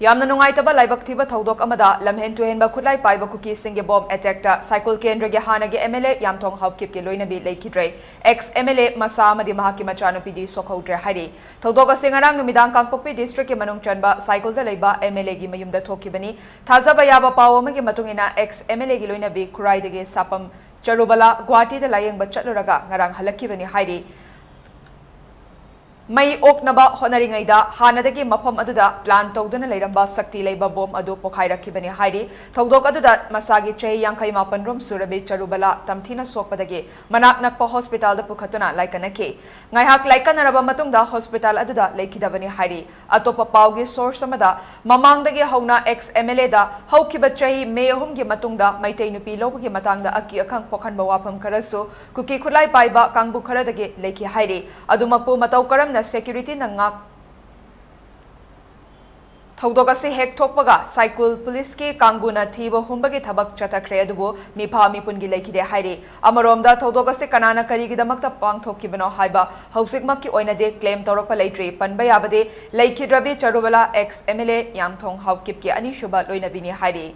यामना नुंगाइतबा लाइबक थिबा थौदोक अमदा लमहेन तुहेनबा खुलाई पाइबा कुकी सिंगे bomb attack cycle केंद्र के हानगे एमएलए यामथोंग हाउकिप के लोइनबी लेखिद्रे एक्स एमएलए मसा अमदी महाकी मचानुपीदी सोखौद्रे हारी थौदोक असे ngarang नुमिदांग कांगपोकपी डिस्ट्रिक्ट के मनुंग चनबा साइकिल दा लेबा एमएलए गी मयुमदा थोखिबनी थाजाबा याबा पाव अमगे मतुंगिना एक्स एमएलए गी लोइनबी खुराइदगे सापम चरुबला गुवाहाटी दा लायेंगबा चटलुरगा ngarang halakibani हारी मई ओकनबा होनरिंगैदा हानदगी मफम अदुदा प्लान तौदुना लेरंबा शक्ति लेबा बॉम्ब अदु पोखाइरखिबनी हाइरी थौदोक अदुदा मसागी चही 58 रोम सुरबी चरुबला तमथिना सोकपदगी मनाक नकपा हॉस्पिटल दा पुखतुना लाइकनके ngaihak laikanaraba matungda hospital aduda lekhidabani hairi atopa paugi source amada mamangdagi hauna ex MLA da haukiba chahi May 3 gi matungda maitai nupi lobagi matangda aki akhang pokhanba wafam karasu kuki khulai paiba kangbu kharadagi lekhi hairi adumakpu matau karam security nangak थौदोक असे हेक थोकपगा cycle police की कांगबुना Thibaut हुंबगी थबक चथखरे अदुबो मिफा मिपुनगी लेखिदे हाइरे अमरोमदा थौदोक असे कनाना करिगिदमक्ता पांगथोकिबनो हाइबा हौसिकमक्की ओइनदे claim तौरप लेट्रे पनबा याबदे लेखिद्रबी चरुबला ex MLA यामथोंग Haokip की अनिशुबा लोइनबिनी हाइरे